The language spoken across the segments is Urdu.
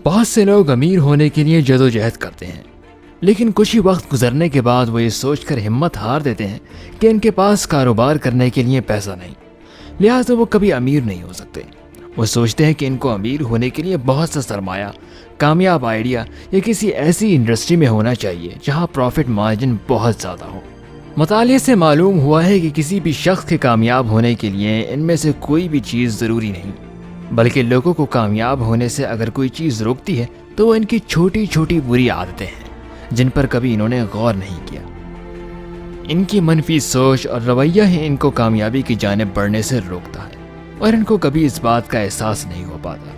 بہت سے لوگ امیر ہونے کے لیے جدوجہد کرتے ہیں، لیکن کچھ ہی وقت گزرنے کے بعد وہ یہ سوچ کر ہمت ہار دیتے ہیں کہ ان کے پاس کاروبار کرنے کے لیے پیسہ نہیں، لہٰذا وہ کبھی امیر نہیں ہو سکتے۔ وہ سوچتے ہیں کہ ان کو امیر ہونے کے لیے بہت سا سرمایہ، کامیاب آئیڈیا یا کسی ایسی انڈسٹری میں ہونا چاہیے جہاں پروفٹ مارجن بہت زیادہ ہو۔ مطالعے سے معلوم ہوا ہے کہ کسی بھی شخص کے کامیاب ہونے کے لیے ان میں سے کوئی بھی چیز ضروری نہیں، بلکہ لوگوں کو کامیاب ہونے سے اگر کوئی چیز روکتی ہے تو وہ ان کی چھوٹی چھوٹی بری عادتیں ہیں جن پر کبھی انہوں نے غور نہیں کیا۔ ان کی منفی سوچ اور رویہ ہی ان کو کامیابی کی جانب بڑھنے سے روکتا ہے اور ان کو کبھی اس بات کا احساس نہیں ہو پاتا۔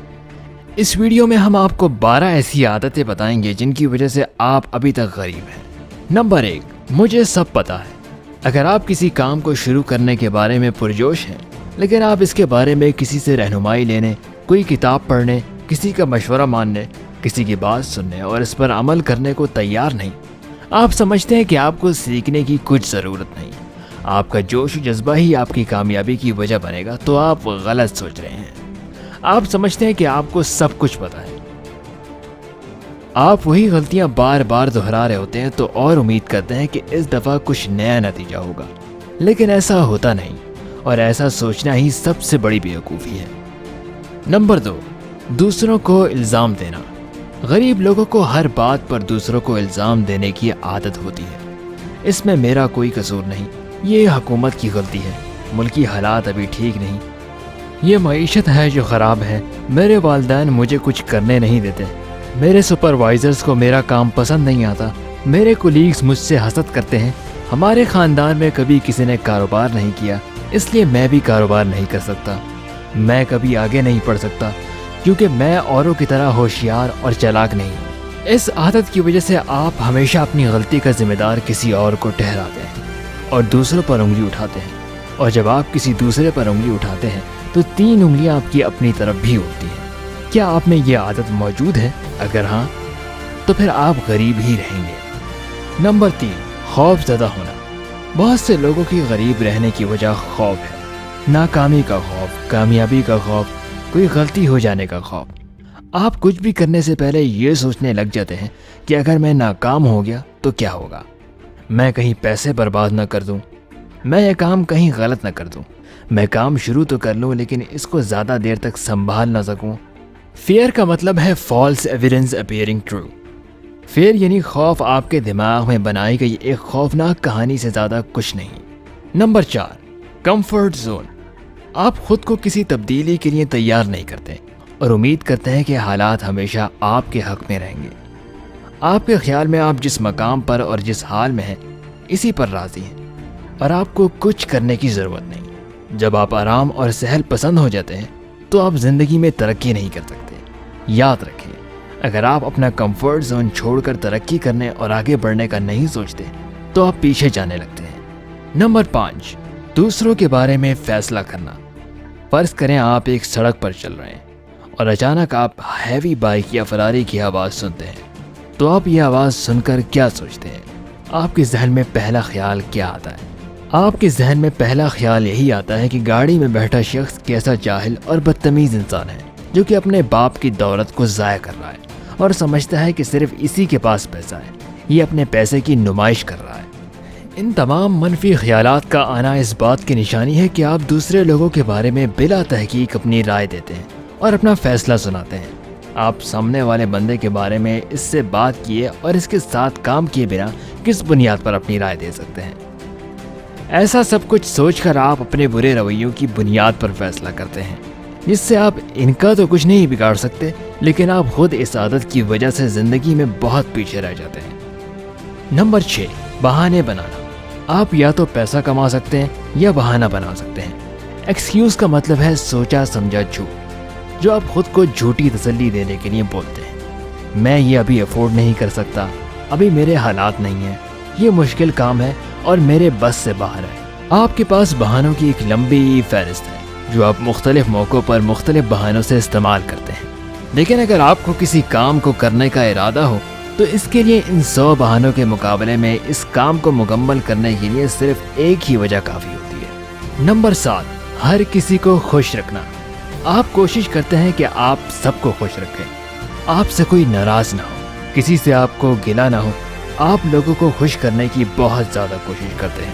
اس ویڈیو میں ہم آپ کو 12 ایسی عادتیں بتائیں گے جن کی وجہ سے آپ ابھی تک غریب ہیں۔ نمبر 1، مجھے سب پتا ہے۔ اگر آپ کسی کام کو شروع کرنے کے بارے میں پرجوش ہیں لیکن آپ اس کے بارے میں کسی سے رہنمائی لینے، کوئی کتاب پڑھنے، کسی کا مشورہ ماننے، کسی کی بات سننے اور اس پر عمل کرنے کو تیار نہیں، آپ سمجھتے ہیں کہ آپ کو سیکھنے کی کچھ ضرورت نہیں، آپ کا جوش و جذبہ ہی آپ کی کامیابی کی وجہ بنے گا، تو آپ غلط سوچ رہے ہیں۔ آپ سمجھتے ہیں کہ آپ کو سب کچھ پتا ہے، آپ وہی غلطیاں بار بار دہرا رہے ہوتے ہیں تو اور امید کرتے ہیں کہ اس دفعہ کچھ نیا نتیجہ ہوگا، لیکن ایسا ہوتا نہیں، اور ایسا سوچنا ہی سب سے بڑی بیوقوفی ہے۔ نمبر 2، دوسروں کو الزام دینا۔ غریب لوگوں کو ہر بات پر دوسروں کو الزام دینے کی عادت ہوتی ہے۔ اس میں میرا کوئی قصور نہیں، یہ حکومت کی غلطی ہے، ملکی حالات ابھی ٹھیک نہیں، یہ معیشت ہے جو خراب ہے، میرے والدین مجھے کچھ کرنے نہیں دیتے، میرے سپروائزرز کو میرا کام پسند نہیں آتا، میرے کولیگز مجھ سے حسد کرتے ہیں، ہمارے خاندان میں کبھی کسی نے کاروبار نہیں کیا اس لیے میں بھی کاروبار نہیں کر سکتا، میں کبھی آگے نہیں بڑھ سکتا کیونکہ میں اوروں کی طرح ہوشیار اور چالاک نہیں ہوں۔ اس عادت کی وجہ سے آپ ہمیشہ اپنی غلطی کا ذمہ دار کسی اور کو ٹھہراتے ہیں اور دوسروں پر انگلی اٹھاتے ہیں، اور جب آپ کسی دوسرے پر انگلی اٹھاتے ہیں تو 3 انگلیاں آپ کی اپنی طرف بھی اٹھتی ہیں۔ کیا آپ میں یہ عادت موجود ہے؟ اگر ہاں تو پھر آپ غریب ہی رہیں گے۔ نمبر 3، خوف زدہ ہونا۔ بہت سے لوگوں کی غریب رہنے کی وجہ خوف ہے، ناکامی کا خوف، کامیابی کا خوف، کوئی غلطی ہو جانے کا خوف۔ آپ کچھ بھی کرنے سے پہلے یہ سوچنے لگ جاتے ہیں کہ اگر میں ناکام ہو گیا تو کیا ہوگا، میں کہیں پیسے برباد نہ کر دوں، میں یہ کام کہیں غلط نہ کر دوں، میں کام شروع تو کر لوں لیکن اس کو زیادہ دیر تک سنبھال نہ سکوں۔ فیئر کا مطلب ہے false evidence appearing true. Fear یعنی خوف آپ کے دماغ میں بنائی گئی ایک خوفناک کہانی سے زیادہ کچھ نہیں۔ Number 4، comfort zone. آپ خود کو کسی تبدیلی کے لیے تیار نہیں کرتے اور امید کرتے ہیں کہ حالات ہمیشہ آپ کے حق میں رہیں گے۔ آپ کے خیال میں آپ جس مقام پر اور جس حال میں ہیں اسی پر راضی ہیں اور آپ کو کچھ کرنے کی ضرورت نہیں۔ جب آپ آرام اور سہل پسند ہو جاتے ہیں تو آپ زندگی میں ترقی نہیں کر سکتے۔ یاد رکھیں، اگر آپ اپنا کمفرٹ زون چھوڑ کر ترقی کرنے اور آگے بڑھنے کا نہیں سوچتے تو آپ پیچھے جانے لگتے ہیں۔ نمبر 5، دوسروں کے بارے میں فیصلہ کرنا۔ فرض کریں آپ ایک سڑک پر چل رہے ہیں اور اچانک آپ ہیوی بائک یا فراری کی آواز سنتے ہیں، تو آپ یہ آواز سن کر کیا سوچتے ہیں؟ آپ کے ذہن میں پہلا خیال کیا آتا ہے؟ آپ کے ذہن میں پہلا خیال یہی آتا ہے کہ گاڑی میں بیٹھا شخص کیسا جاہل اور بدتمیز انسان ہے جو کہ اپنے باپ کی دولت کو ضائع کر رہا ہے اور سمجھتا ہے کہ صرف اسی کے پاس پیسہ ہے، یہ اپنے پیسے کی نمائش کر رہا ہے۔ ان تمام منفی خیالات کا آنا اس بات کی نشانی ہے کہ آپ دوسرے لوگوں کے بارے میں بلا تحقیق اپنی رائے دیتے ہیں اور اپنا فیصلہ سناتے ہیں۔ آپ سامنے والے بندے کے بارے میں اس سے بات کیے اور اس کے ساتھ کام کیے بنا کس بنیاد پر اپنی رائے دے سکتے ہیں؟ ایسا سب کچھ سوچ کر آپ اپنے برے رویوں کی بنیاد پر فیصلہ کرتے ہیں، جس سے آپ ان کا تو کچھ نہیں بگاڑ سکتے، لیکن آپ خود اس عادت کی وجہ سے زندگی میں بہت پیچھے رہ جاتے ہیں۔ نمبر 6، بہانے بنانا۔ آپ یا تو پیسہ کما سکتے ہیں یا بہانہ بنا سکتے ہیں۔ ایکسکیوز کا مطلب ہے سوچا سمجھا جھوٹ، جو آپ خود کو جھوٹی تسلی دینے کے لیے بولتے ہیں۔ میں یہ ابھی افورڈ نہیں کر سکتا، ابھی میرے حالات نہیں ہیں، یہ مشکل کام ہے اور میرے بس سے باہر ہے۔ آپ کے پاس بہانوں کی ایک لمبی فہرست ہے جو آپ مختلف موقعوں پر مختلف بہانوں سے استعمال کرتے ہیں، لیکن اگر آپ کو کسی کام کو کرنے کا ارادہ ہو تو اس کے لیے ان 100 بہانوں کے مقابلے میں اس کام کو مکمل کرنے کے لیے صرف ایک ہی وجہ کافی ہوتی ہے۔ نمبر 7، ہر کسی کو خوش رکھنا۔ آپ کوشش کرتے ہیں کہ آپ سب کو خوش رکھیں، آپ سے کوئی ناراض نہ ہو، کسی سے آپ کو گلہ نہ ہو، آپ لوگوں کو خوش کرنے کی بہت زیادہ کوشش کرتے ہیں،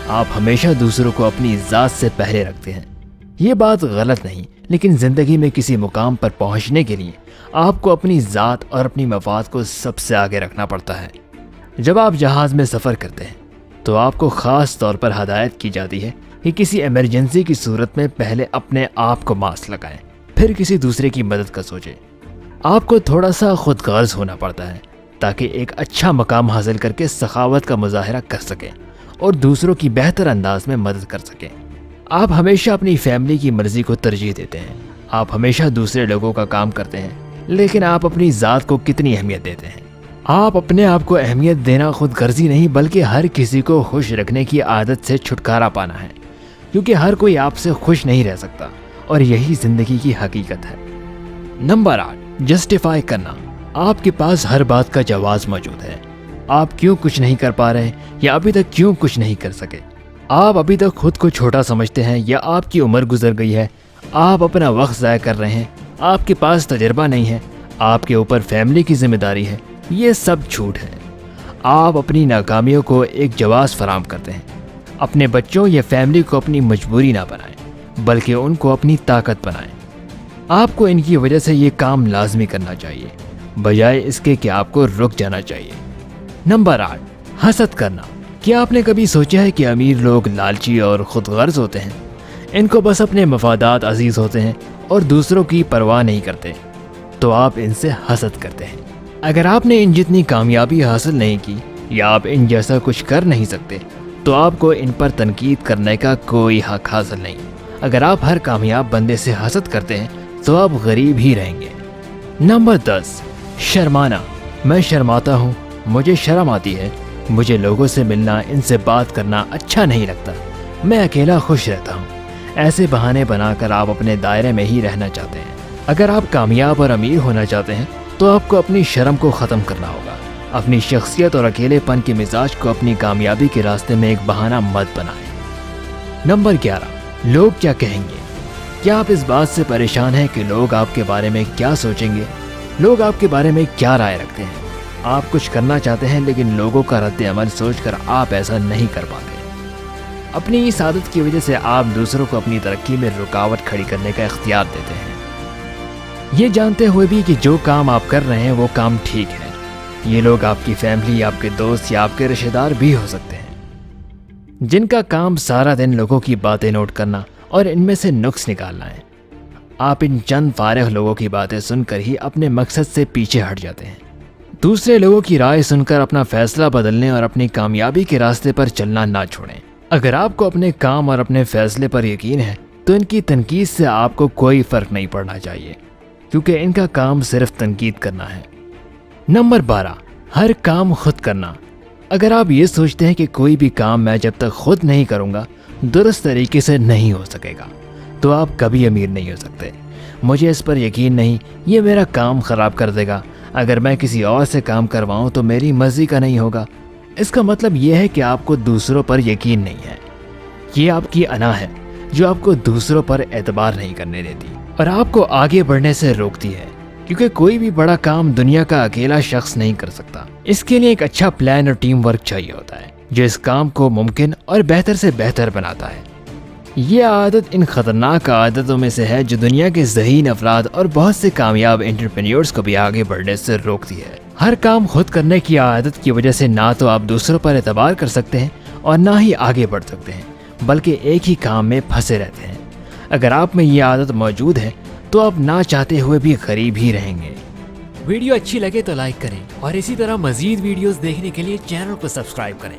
آپ ہمیشہ دوسروں کو اپنی ذات سے پہلے رکھتے ہیں۔ یہ بات غلط نہیں، لیکن زندگی میں کسی مقام پر پہنچنے کے لیے آپ کو اپنی ذات اور اپنی مفاد کو سب سے آگے رکھنا پڑتا ہے۔ جب آپ جہاز میں سفر کرتے ہیں تو آپ کو خاص طور پر ہدایت کی جاتی ہے کہ کسی ایمرجنسی کی صورت میں پہلے اپنے آپ کو ماسک لگائیں، پھر کسی دوسرے کی مدد کا سوچیں۔ آپ کو تھوڑا سا خود غرض ہونا پڑتا ہے تاکہ ایک اچھا مقام حاصل کر کے سخاوت کا مظاہرہ کر سکیں اور دوسروں کی بہتر انداز میں مدد کر سکیں۔ آپ ہمیشہ اپنی فیملی کی مرضی کو ترجیح دیتے ہیں، آپ ہمیشہ دوسرے لوگوں کا کام کرتے ہیں، لیکن آپ اپنی ذات کو کتنی اہمیت دیتے ہیں؟ آپ اپنے آپ کو اہمیت دینا خود غرضی نہیں بلکہ ہر کسی کو خوش رکھنے کی عادت سے چھٹکارا پانا ہے، کیونکہ ہر کوئی آپ سے خوش نہیں رہ سکتا اور یہی زندگی کی حقیقت ہے۔ نمبر 8، جسٹیفائی کرنا۔ آپ کے پاس ہر بات کا جواز موجود ہے۔ آپ کیوں کچھ نہیں کر پا رہے یا ابھی تک کیوں کچھ نہیں کر سکے؟ آپ ابھی تک خود کو چھوٹا سمجھتے ہیں یا آپ کی عمر گزر گئی ہے؟ آپ اپنا وقت ضائع کر رہے ہیں؟ آپ کے پاس تجربہ نہیں ہے؟ آپ کے اوپر فیملی کی ذمہ داری ہے؟ یہ سب جھوٹ ہے۔ آپ اپنی ناکامیوں کو ایک جواز فراہم کرتے ہیں۔ اپنے بچوں یا فیملی کو اپنی مجبوری نہ بنائیں بلکہ ان کو اپنی طاقت بنائیں۔ آپ کو ان کی وجہ سے یہ کام لازمی کرنا چاہیے بجائے اس کے کہ آپ کو رک جانا چاہیے۔ نمبر 8، حسد کرنا۔ کیا آپ نے کبھی سوچا ہے کہ امیر لوگ لالچی اور خود غرض ہوتے ہیں؟ ان کو بس اپنے مفادات عزیز ہوتے ہیں اور دوسروں کی پرواہ نہیں کرتے، تو آپ ان سے حسد کرتے ہیں۔ اگر آپ نے ان جتنی کامیابی حاصل نہیں کی یا آپ ان جیسا کچھ کر نہیں سکتے تو آپ کو ان پر تنقید کرنے کا کوئی حق حاصل نہیں۔ اگر آپ ہر کامیاب بندے سے حسد کرتے ہیں تو آپ غریب ہی رہیں گے۔ نمبر 10، شرمانا۔ میں شرماتا ہوں، مجھے شرم آتی ہے، مجھے لوگوں سے ملنا، ان سے بات کرنا اچھا نہیں لگتا، میں اکیلا خوش رہتا ہوں۔ ایسے بہانے بنا کر آپ اپنے دائرے میں ہی رہنا چاہتے ہیں۔ اگر آپ کامیاب اور امیر ہونا چاہتے ہیں تو آپ کو اپنی شرم کو ختم کرنا ہوگا۔ اپنی شخصیت اور اکیلے پن کے مزاج کو اپنی کامیابی کے راستے میں ایک بہانہ مت بنائیں۔ نمبر 11، لوگ کیا کہیں گے۔ کیا آپ اس بات سے پریشان ہیں کہ لوگ آپ کے بارے میں کیا سوچیں گے؟ لوگ آپ کے بارے میں کیا رائے رکھتے ہیں؟ آپ کچھ کرنا چاہتے ہیں لیکن لوگوں کا رد عمل سوچ کر آپ ایسا نہیں کر پاتے۔ اپنی اس عادت کی وجہ سے آپ دوسروں کو اپنی ترقی میں رکاوٹ کھڑی کرنے کا اختیار دیتے ہیں، یہ جانتے ہوئے بھی کہ جو کام آپ کر رہے ہیں وہ کام ٹھیک ہے۔ یہ لوگ آپ کی فیملی، آپ کے دوست یا آپ کے رشتہ دار بھی ہو سکتے ہیں، جن کا کام سارا دن لوگوں کی باتیں نوٹ کرنا اور ان میں سے نقص نکالنا ہے۔ آپ ان چند فارغ لوگوں کی باتیں سن کر ہی اپنے مقصد سے پیچھے ہٹ جاتے ہیں۔ دوسرے لوگوں کی رائے سن کر اپنا فیصلہ بدلنے اور اپنی کامیابی کے راستے پر چلنا نہ چھوڑیں۔ اگر آپ کو اپنے کام اور اپنے فیصلے پر یقین ہے تو ان کی تنقید سے آپ کو کوئی فرق نہیں پڑنا چاہیے، کیونکہ ان کا کام صرف تنقید کرنا ہے۔ نمبر 12، ہر کام خود کرنا۔ اگر آپ یہ سوچتے ہیں کہ کوئی بھی کام میں جب تک خود نہیں کروں گا درست طریقے سے نہیں ہو سکے گا تو آپ کبھی امیر نہیں ہو سکتے۔ مجھے اس پر یقین نہیں، یہ میرا کام خراب کر دے گا، اگر میں کسی اور سے کام کرواؤں تو میری مرضی کا نہیں ہوگا۔ اس کا مطلب یہ ہے کہ آپ کو دوسروں پر یقین نہیں ہے۔ یہ آپ کی انا ہے جو آپ کو دوسروں پر اعتبار نہیں کرنے دیتی اور آپ کو آگے بڑھنے سے روکتی ہے، کیونکہ کوئی بھی بڑا کام دنیا کا اکیلا شخص نہیں کر سکتا۔ اس کے لیے ایک اچھا پلان اور ٹیم ورک چاہیے ہوتا ہے جو اس کام کو ممکن اور بہتر سے بہتر بناتا ہے۔ یہ عادت ان خطرناک عادتوں میں سے ہے جو دنیا کے ذہین افراد اور بہت سے کامیاب انٹرپرینیورز کو بھی آگے بڑھنے سے روکتی ہے۔ ہر کام خود کرنے کی عادت کی وجہ سے نہ تو آپ دوسروں پر اعتبار کر سکتے ہیں اور نہ ہی آگے بڑھ سکتے ہیں، بلکہ ایک ہی کام میں پھنسے رہتے ہیں۔ اگر آپ میں یہ عادت موجود ہے تو آپ نہ چاہتے ہوئے بھی غریب ہی رہیں گے۔ ویڈیو اچھی لگے تو لائک کریں اور اسی طرح مزید ویڈیوز دیکھنے کے لیے چینل کو سبسکرائب کریں۔